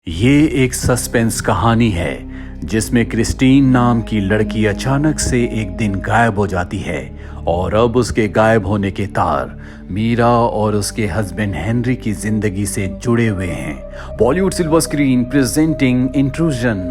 ये एक सस्पेंस कहानी है जिसमें क्रिस्टीन नाम की लड़की अचानक से एक दिन गायब हो जाती है और अब उसके गायब होने के तार मीरा और उसके हस्बैंड हेनरी की जिंदगी से जुड़े हुए हैं। Bollywood silver screen presenting intrusion.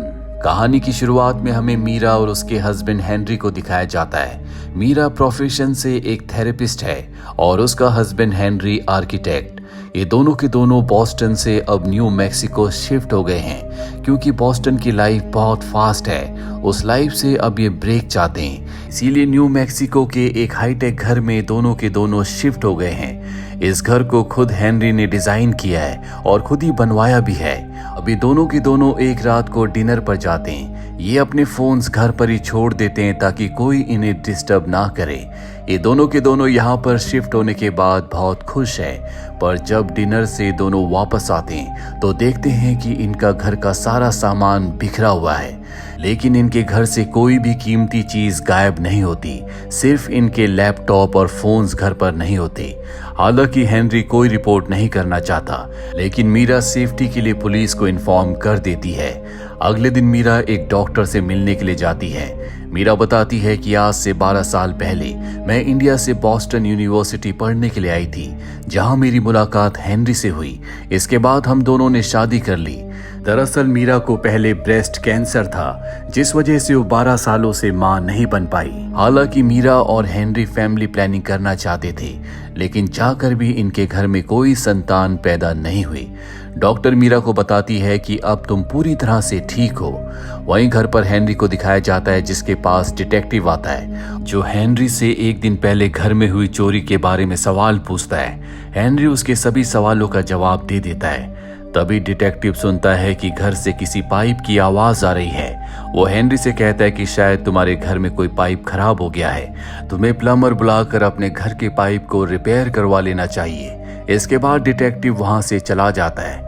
कहानी की शुरुआत में हमें मीरा और उसके हस्बैंड हेनरी को दिखाया जाता है। मीरा प्रोफेशन से एक थेरेपिस्ट है और उसका हस्बैंड हेनरी आर्किटेक्ट। ये दोनों के दोनों बॉस्टन से अब न्यू मैक्सिको शिफ्ट हो गए हैं क्योंकि बॉस्टन की लाइफ बहुत फास्ट है। उस लाइफ से अब ये ब्रेक चाहते हैं, इसीलिए न्यू मैक्सिको के एक हाईटेक घर में दोनों के दोनों शिफ्ट हो गए हैं। इस घर को खुद हेनरी ने डिजाइन किया है और खुद ही बनवाया भी है। अभी दोनों के दोनों एक रात को डिनर पर जाते हैं। ये अपने फोन्स घर पर ही छोड़ देते हैं ताकि कोई इन्हें डिस्टर्ब ना करे। ये दोनों के दोनों यहाँ पर शिफ्ट होने के बाद बहुत खुश है, पर जब डिनर से दोनों वापस आते हैं तो देखते हैं कि इनका घर का सारा सामान बिखरा हुआ है, लेकिन इनके घर से कोई भी कीमती चीज गायब नहीं होती। सिर्फ इनके लैपटॉप और फोन्स घर पर नहीं होते। हालांकि हेनरी कोई रिपोर्ट नहीं करना चाहता, लेकिन मीरा सेफ्टी के लिए पुलिस को इन्फॉर्म कर देती है। अगले दिन मीरा एक डॉक्टर से मिलने के लिए जाती है। मीरा बताती है कि आज से 12 साल पहले मैं इंडिया से बॉस्टन यूनिवर्सिटी पढ़ने के लिए आई थी, जहां मेरी मुलाकात हेनरी से हुई। इसके बाद हम दोनों ने शादी कर ली। दरअसल मीरा को पहले ब्रेस्ट कैंसर था, जिस वजह से वो 12 सालों से मां नहीं बन पाई। हालांकि मीरा और हेनरी फैमिली प्लानिंग करना चाहते थे, लेकिन चाहकर भी इनके घर में कोई संतान पैदा नहीं हुई। डॉक्टर मीरा को बताती है कि अब तुम पूरी तरह से ठीक हो। वहीं घर पर हेनरी को दिखाया जाता है, जिसके पास डिटेक्टिव आता है जो हेनरी से एक दिन पहले घर में हुई चोरी के बारे में सवाल पूछता है। हेनरी उसके सभी सवालों का जवाब दे देता है। तभी डिटेक्टिव सुनता है कि घर से किसी पाइप की आवाज आ रही है। वो हेनरी से कहता है कि शायद तुम्हारे घर में कोई पाइप खराब हो गया है, तुम्हें प्लम्बर बुलाकर अपने घर के पाइप को रिपेयर करवा लेना चाहिए। इसके बाद डिटेक्टिव वहां से चला जाता है।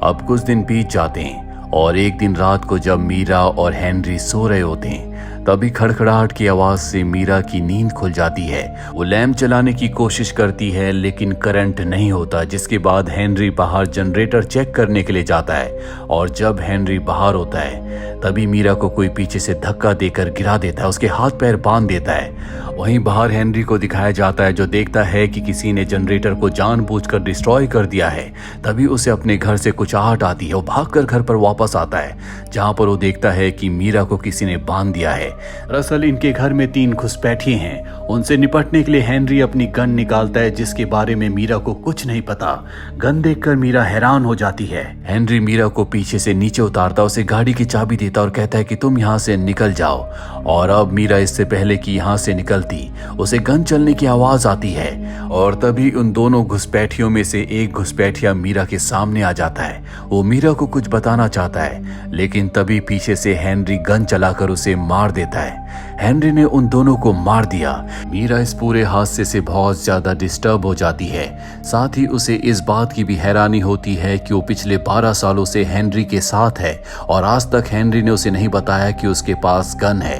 अब कुछ दिन बीत जाते हैं और एक दिन रात को जब मीरा और हेनरी सो रहे होते हैं, तभी खड़खड़ाहट की आवाज से मीरा की नींद खुल जाती है। वो लैंप चलाने की कोशिश करती है, लेकिन करंट नहीं होता। जिसके बाद हेनरी बाहर जनरेटर चेक करने के लिए जाता है और जब हेनरी बाहर होता है तभी मीरा को कोई पीछे से धक्का देकर गिरा देता है, उसके हाथ पैर बांध देता है। वहीं बाहर हेनरी को दिखाया जाता है जो देखता है कि किसी ने जनरेटर को जानबूझकर डिस्ट्रॉय कर दिया है। तभी उसे अपने घर से कुछ आहट आती है। वो भागकर घर पर वापस आता है, जहां पर वो देखता है कि मीरा को किसी ने बांध दिया है। दरअसल इनके घर में 3 घुसपैठिए हैं। उनसे निपटने के लिए हेनरी अपनी गन निकालता है, जिसके बारे में मीरा को कुछ नहीं पता। गन देखकर मीरा हैरान हो जाती है। हेनरी मीरा को पीछे से नीचे उतारता, उसे गाड़ी की चाबी देता और कहता है कि तुम यहाँ से निकल जाओ। और अब मीरा इससे पहले कि यहाँ से निकलती, उसे गन चलने की आवाज आती है और तभी उन दोनों घुसपैठियों में से एक घुसपैठिया मीरा के सामने आ जाता है। वो मीरा को कुछ बताना चाहता है, लेकिन तभी पीछे से हेनरी गन चलाकर उसे मार देता है। हेनरी ने उन दोनों को मार दिया। मीरा इस पूरे हादसे से बहुत ज्यादा डिस्टर्ब हो जाती है। साथ ही उसे इस बात की भी हैरानी होती है कि वो पिछले 12 सालों से हेनरी के साथ है और आज तक हेनरी ने उसे नहीं बताया कि उसके पास गन है।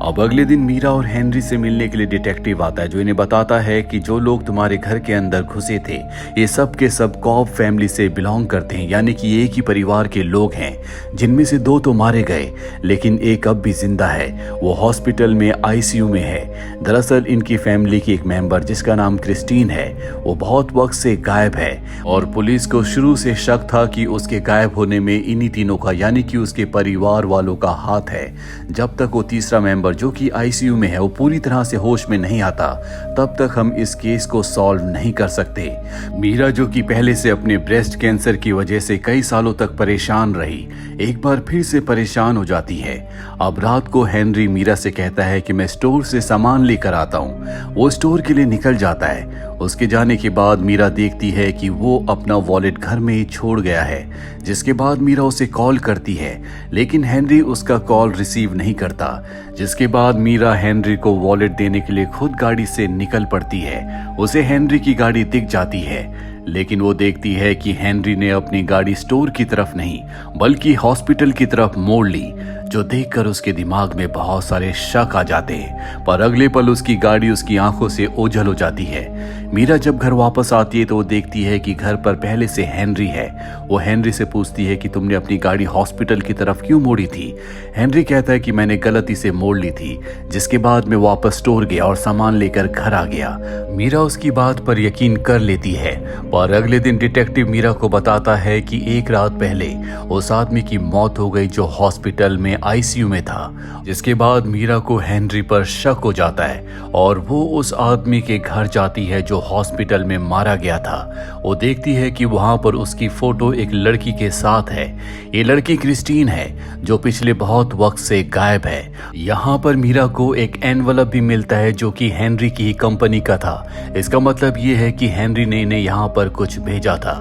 अब अगले दिन मीरा और हेनरी से मिलने के लिए डिटेक्टिव आता है, जो इन्हें बताता है कि जो लोग तुम्हारे घर के अंदर घुसे थे ये सब के सब कॉब फैमिली से बिलोंग करते हैं, यानी कि एक ही परिवार के लोग हैं, जिनमें से 2 तो मारे गए लेकिन एक अब भी जिंदा है। वो हॉस्पिटल में आईसीयू में है। दरअसल इनकी फैमिली की एक मेंबर जिसका नाम क्रिस्टीन है, वो बहुत वक्त से गायब है और पुलिस को शुरू से शक था कि उसके गायब होने में इन्हीं तीनों का, यानी कि उसके परिवार वालों का हाथ है। जब तक वो तीसरा मेंबर जो कि आईसीयू में है वो पूरी तरह से होश में नहीं आता, तब तक हम इस केस को सॉल्व नहीं कर सकते। मीरा जो कि पहले से अपने ब्रेस्ट कैंसर की वजह से कई सालों तक परेशान रही, एक बार फिर से परेशान हो जाती है। अब रात को हेनरी मीरा से कहता है कि मैं स्टोर से सामान लेकर आता हूँ। वो स्टोर के लिए निकल जाता है। उसके जाने के बाद मीरा देखती है कि वो अपना वॉलेट घर में ही छोड़ गया है। जिसके बाद मीरा उसे कॉल करती है, लेकिन हेनरी उसका कॉल रिसीव नहीं करता। जिसके बाद मीरा हेनरी को वॉलेट देने के लिए खुद गाड़ी से निकल पड़ती है। उसे हेनरी की गाड़ी दिख जाती है, लेकिन वो देखती है कि हेनरी ने अपनी गाड़ी स्टोर की तरफ नहीं बल्कि हॉस्पिटल की तरफ मोड़ ली, जो देखकर उसके दिमाग में बहुत सारे शक आ जाते हैं। पर अगले पल उसकी गाड़ी उसकी आंखों से ओझल हो जाती है। मीरा जब घर वापस आती है तो वो देखती है कि घर पर पहले से हेनरी है। वो हेनरी से पूछती है कि तुमने अपनी गाड़ी हॉस्पिटल की तरफ क्यों मोड़ी थी। हेनरी कहता है कि मैंने गलती से मोड़ ली थी, जिसके बाद मैं वापस स्टोर गया और सामान लेकर घर आ गया। मीरा उसकी बात पर यकीन कर लेती है, पर अगले दिन डिटेक्टिव मीरा को बताता है कि एक रात पहले उस आदमी की मौत हो गई जो हॉस्पिटल में आईसीयू में था। जिसके बाद मीरा को हेनरी पर शक हो जाता है और वो उस आदमी के घर जाती है जो हॉस्पिटल में मारा गया था। वो देखती है कि वहां पर उसकी फोटो एक लड़की के साथ है। ये लड़की क्रिस्टीन है जो पिछले बहुत वक्त से गायब है। यहाँ पर मीरा को एक एनवलप भी मिलता है जो कि हेनरी की ही कंपनी का था। इसका मतलब ये है कि हेनरी ने इन्हें यहाँ पर कुछ भेजा था।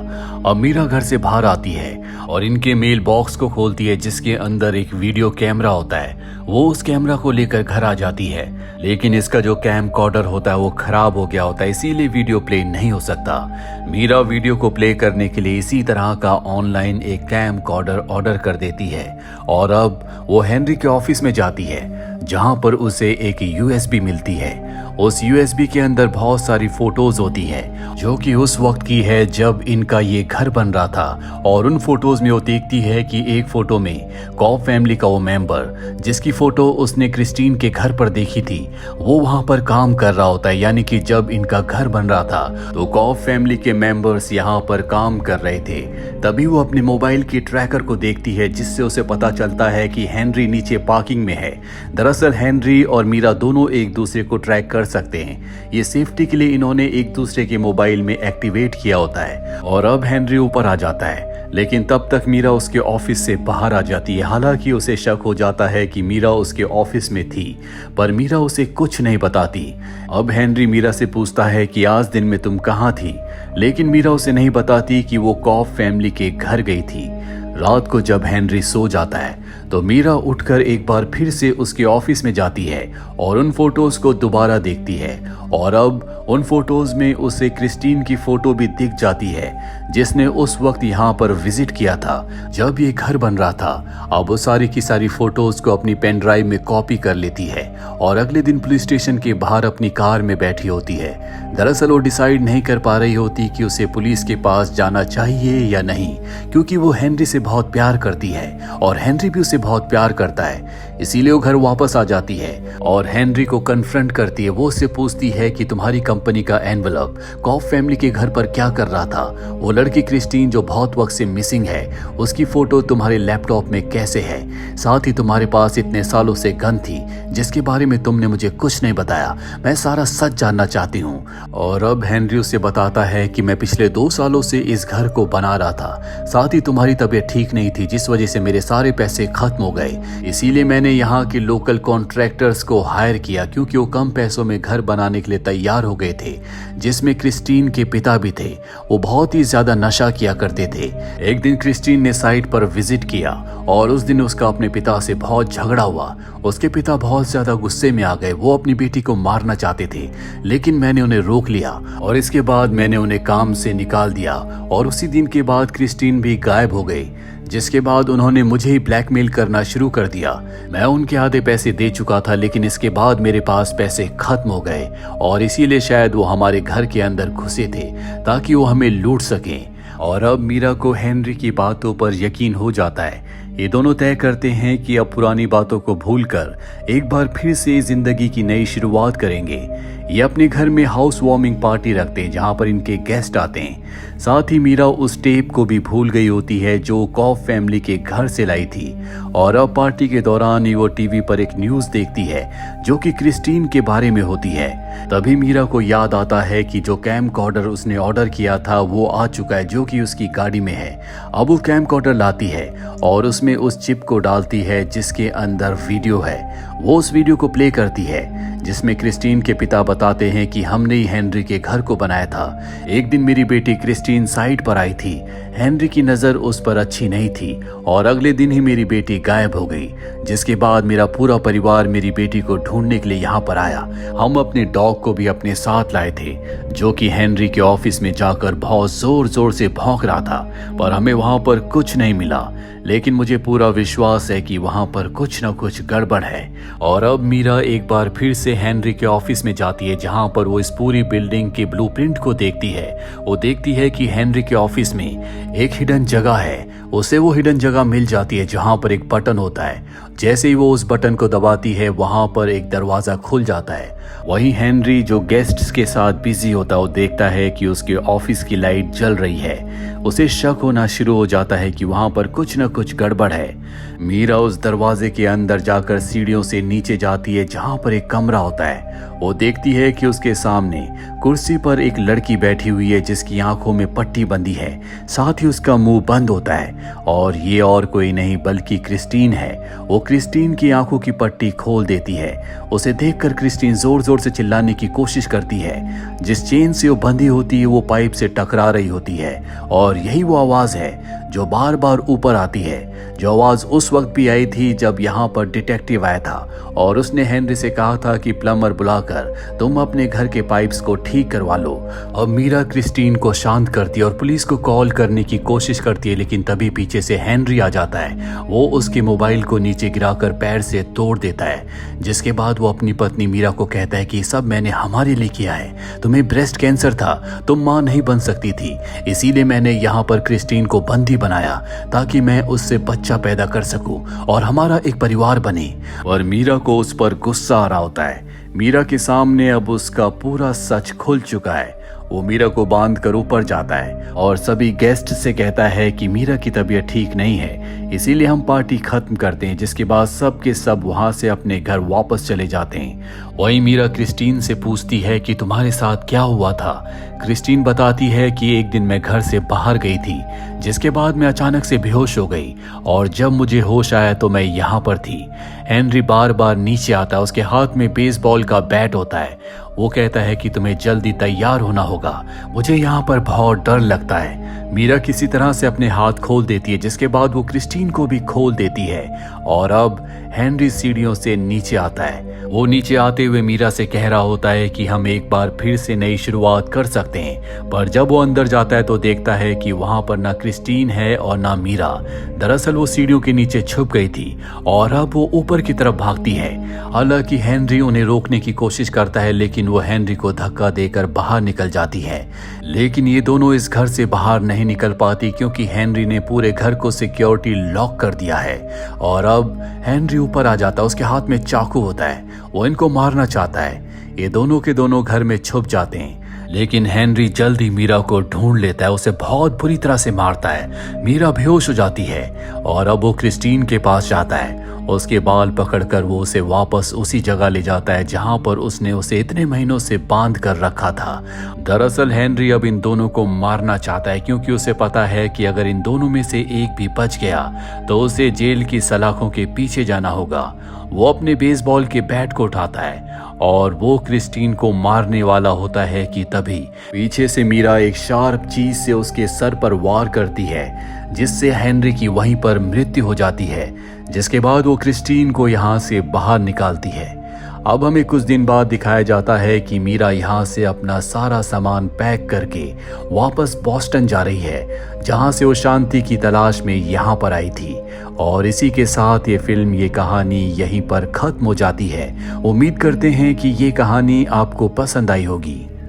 अब मीरा घर से बाहर आती है और इनके मेल बॉक्स को खोलती है जिसके अंदर एक वीडियो कैमरा होता है। वो उस कैमरा को लेकर घर आ जाती है, लेकिन इसका जो कैमकॉर्डर होता है वो खराब हो गया होता है, इसीलिए वीडियो प्ले नहीं हो सकता। मीरा वीडियो को प्ले करने के लिए इसी तरह का ऑनलाइन एक कैमकॉर्डर ऑर्डर कर देती है और अब वो हेनरी के ऑफिस में जाती है जहां पर उसे एक यूएसबी मिलती है। उस यूएसबी के अंदर बहुत सारी फोटोज होती है जो कि उस वक्त की है जब इनका ये घर बन रहा था। और उन फोटोज में वो देखती है कि एक फोटो में कॉफ फैमिली का वो मेंबर जिसकी फोटो उसने क्रिस्टीन के घर पर देखी थी वो वहां पर काम कर रहा होता है। यानी कि जब इनका घर बन रहा था तो कॉफ फैमिली के मेंबर्स यहाँ पर काम कर रहे थे। तभी वो अपने मोबाइल की ट्रैकर को देखती है जिससे उसे पता चलता है कि हेनरी नीचे पार्किंग में है। दरअसल हेनरी और मीरा दोनों एक दूसरे को ट्रैक कर सकते हैं। ये सेफ्टी के लिए इन्होंने एक दूसरे के मोबाइल में एक्टिवेट किया होता है। और अब हेनरी ऊपर आ जाता है, लेकिन तब तक मीरा उसके ऑफिस से बाहर आ जाती है। हालांकि उसे शक हो जाता है कि मीरा उसके ऑफिस में थी, पर मीरा उसे कुछ नहीं बताती। अब हेनरी मीरा से पूछता है कि आज दिन में तुम कहाँ थी, लेकिन मीरा उसे नहीं बताती कि वो कॉफ फैमिली के घर गई थी। रात को जब हेनरी सो जाता है तो मीरा उठकर एक बार फिर से उसके ऑफिस में जाती है और उन फोटोज को दोबारा देखती है। और अब उन फोटोज में उसे क्रिस्टीन की फोटो भी दिख जाती है जिसने उस वक्त यहाँ पर विजिट किया था जब ये घर बन रहा था। अब वो सारी की सारी फोटोज को अपनी पेन ड्राइव में कॉपी कर लेती है और अगले दिन पुलिस स्टेशन के बाहर अपनी कार में बैठी होती है। दरअसल वो डिसाइड नहीं कर पा रही होती कि उसे पुलिस के पास जाना चाहिए या नहीं, क्योंकि वो हेनरी से बहुत प्यार करती है और हेनरी भी उसे बहुत प्यार करता है। इसीलिए वो घर वापस आ जाती है और हेनरी को कन्फ्रंट करती है। वो उससे पूछती है कि तुम्हारी कंपनी का एनवलप कॉफ फैमिली के घर पर क्या कर रहा था। वो लड़की क्रिस्टीन जो बहुत वक्त से मिसिंग है उसकी फोटो तुम्हारे लैपटॉप में कैसे है। साथ ही तुम्हारे पास इतने सालों से गन थी जिसके बारे में तुमने मुझे कुछ नहीं बताया। मैं सारा सच जानना चाहती हूँ। और अब हेनरी उसे बताता है कि मैं पिछले 2 सालों से इस घर को बना रहा था। साथ ही तुम्हारी तबीयत ठीक नहीं थी जिस वजह से मेरे सारे पैसे खत्म हो गए। इसीलिए मैंने यहाँ के लोकल कॉन्ट्रैक्टर्स को हायर किया क्योंकि वो कम पैसों में घर बनाने के लिए तैयार हो गए थे, जिसमें क्रिस्टीन के पिता भी थे। वो बहुत ही ज्यादा नशा किया करते थे। एक दिन क्रिस्टीन ने साइट पर विजिट किया और उस दिन उसका अपने पिता से बहुत झगड़ा हुआ। उसके पिता बहुत ज्यादा गुस्से में आ गए। वो अपनी बेटी को मारना चाहते थे, लेकिन मैंने उन्हें रोक लिया और इसके बाद मैंने उन्हें काम से निकाल दिया। और उसी दिन के बाद क्रिस्टीन भी गायब हो गई, जिसके बाद उन्होंने मुझे ही ब्लैकमेल करना शुरू कर दिया। मैं उनके आधे पैसे दे चुका था, लेकिन इसके बाद मेरे पास पैसे खत्म हो गए और इसीलिए शायद वो हमारे घर के अंदर घुसे थे ताकि वो हमें लूट सकें। और अब मीरा को हेनरी की बातों पर यकीन हो जाता है। ये दोनों तय करते हैं कि अब पुरानी बातों को भूलकर एक बार फिर से जिंदगी की नई शुरुआत करेंगे। ये अपने घर में हाउस वार्मिंग पार्टी रखते हैं जहां पर इनके गेस्ट आते हैं। साथ ही मीरा उस टेप को भी भूल गई होती है जो कॉफ फैमिली के घर से लाई थी। और अब पार्टी के दौरान ही वो टीवी पर एक न्यूज देखती है जो कि क्रिस्टीन के बारे में होती है। तभी मीरा को याद आता है कि जो कैमकॉर्डर उसने ऑर्डर किया था वो आ चुका है जो कि उसकी गाड़ी में है। अब वो कैमकॉर्डर लाती है और उसमें उस चिप को डालती है जिसके अंदर वीडियो है। वो उस वीडियो को प्ले करती है जिसमें क्रिस्टीन के पिता बताते हैं कि हमने ही हेनरी के घर को बनाया था। एक दिन मेरी बेटी क्रिस्टीन साइट पर आई थी। हेनरी की नजर उस पर अच्छी नहीं थी और अगले दिन ही मेरी बेटी गायब हो गई, जिसके बाद मेरा पूरा परिवार मेरी बेटी को ढूंढने के लिए यहाँ पर आया। हम अपने डॉग को भी अपने साथ लाए थे जो कि हेनरी के ऑफिस में जाकर बहुत जोर जोर से भौंक रहा था, पर हमें वहां पर कुछ नहीं मिला। लेकिन मुझे पूरा विश्वास है कि वहां पर कुछ न कुछ गड़बड़ है। और अब मीरा एक बार फिर से हेनरी के ऑफिस में जाती है, जहां पर वो इस पूरी बिल्डिंग के ब्लूप्रिंट को देखती है। वो देखती है कि हेनरी के ऑफिस में एक हिडन जगह है। उसे वो हिडन जगह मिल जाती है जहां पर एक बटन होता है। जैसे ही वो उस बटन को दबाती है, वहां पर एक दरवाजा खुल जाता है। वहीं हेनरी जो गेस्ट्स के साथ बिजी होता है, वो देखता है कि उसके ऑफिस की लाइट जल रही है। उसे शक होना शुरू हो जाता है कि वहां पर कुछ न कुछ गड़बड़ है। मीरा उस दरवाजे के अंदर जाकर सीढ़ियों से नीचे जाती है, जहां पर एक कमरा होता है। वो देखती है कि उसके सामने कुर्सी पर एक लड़की बैठी हुई है, जिसकी आंखों में पट्टी बंधी है, साथ ही उसका मुंह बंद होता है। और ये और कोई नहीं बल्कि क्रिस्टीन है। वो क्रिस्टीन की आंखों की पट्टी खोल देती है। उसे देखकर क्रिस्टीन जोर जोर से चिल्लाने की कोशिश करती है। जिस चेन से वो बंधी होती है, वो पाइप से टकरा रही होती है। और यही वो आवाज है जो बार बार ऊपर आती है, जो आवाज उस वक्त भी आई थी जब यहाँ पर डिटेक्टिव आया था और उसने हेनरी से कहा था कि प्लम्बर बुलाकर तुम अपने घर के पाइप्स को ठीक करवा लो। अब मीरा क्रिस्टीन को शांत करती है और पुलिस को कॉल करने की कोशिश करती है, लेकिन तभी पीछे से हेनरी आ जाता है। वो उसके मोबाइल को नीचे गिराकर पैर से तोड़ देता है, जिसके बाद वो अपनी पत्नी मीरा को कहता है कि सब मैंने हमारे लिए किया है। तुम्हें ब्रेस्ट कैंसर था, तुम मां नहीं बन सकती थी, इसीलिए मैंने यहाँ पर क्रिस्टीन को बंदी बनाया ताकि मैं उससे बच्चा पैदा कर सकूं और हमारा एक परिवार बने। और मीरा को उस पर गुस्सा आ रहा होता है। मीरा के सामने अब उसका पूरा सच खुल चुका है। वो मीरा को बांध कर ऊपर जाता है और सभी गेस्ट से कहता है कि मीरा की तबीयत ठीक नहीं है, इसीलिए हम पार्टी खत्म करते हैं। जिसके बाद सब के सब वहां से अपने घर वापस चले जाते हैं। वहीं मीरा क्रिस्टीन से पूछती है कि तुम्हारे साथ क्या हुआ था। क्रिस्टीन बताती है कि एक दिन मैं घर से बाहर गई थी, जिसके बाद मैं अचानक से बेहोश हो गई और जब मुझे होश आया तो मैं यहाँ पर थी। हेनरी बार बार नीचे आता है, उसके हाथ में बेसबॉल का बैट होता है। वो कहता है कि तुम्हें जल्दी तैयार होना होगा, मुझे यहाँ पर बहुत डर लगता है। मीरा किसी तरह से अपने हाथ खोल देती है, जिसके बाद वो क्रिस्टीन को भी खोल देती है। और अब हेनरी सीढ़ियों से नीचे आता है। वो नीचे आते हुए मीरा से कह रहा होता है कि हम एक बार फिर से नई शुरुआत कर सकते हैं, पर जब वो अंदर जाता है तो देखता है कि वहां पर ना क्रिस्टीन है और ना मीरा। दरअसल वो सीढ़ियों के नीचे छुप गई थी और अब वो ऊपर की तरफ भागती है। हालांकि हेनरी उन्हें रोकने की कोशिश करता है, लेकिन वो हेनरी को धक्का देकर बाहर निकल जाती है। लेकिन ये दोनों इस घर से बाहर नहीं निकल पाती, क्योंकि हेनरी ने पूरे घर को सिक्योरिटी लॉक कर दिया है। और अब हेनरी ऊपर आ जाता है, उसके हाथ में चाकू होता है, वो इनको मारना चाहता है। ये दोनों के दोनों घर में छुप जाते हैं, लेकिन हेनरी जल्दी मीरा को ढूंढ लेता है, उसे बहुत बुरी तरह से मारता है। मीरा बेहोश हो जाती है और अब वो क्रिस्टीन के पास जाता है। उसके बाल पकड़कर वो उसे वापस उसी जगह ले जाता है जहां पर उसने उसे इतने महीनों से बांध कर रखा था। दरअसल हेनरी अब इन दोनों को मारना चाहता है, क्योंकि उसे पता है कि अगर इन दोनों में से एक भी बच गया तो उसे जेल की सलाखों के पीछे जाना होगा। वो अपने बेसबॉल के बैट को उठाता है और वो क्रिस्टीन को मारने वाला होता है कि तभी पीछे से मीरा एक शार्प चीज से उसके सर पर वार करती है, जिससे हेनरी की वहीं पर मृत्यु हो जाती है। जिसके बाद वो क्रिस्टीन को यहाँ से बाहर निकालती है। अब हमें कुछ दिन बाद दिखाया जाता है कि मीरा यहाँ से अपना सारा सामान पैक करके वापस बॉस्टन जा रही है, जहाँ से वो शांति की तलाश में यहाँ पर आई थी। और इसी के साथ ये फिल्म, ये कहानी यहीं पर खत्म हो जाती है। उम्मीद करते हैं कि ये कहानी आपको पसंद आई होगी।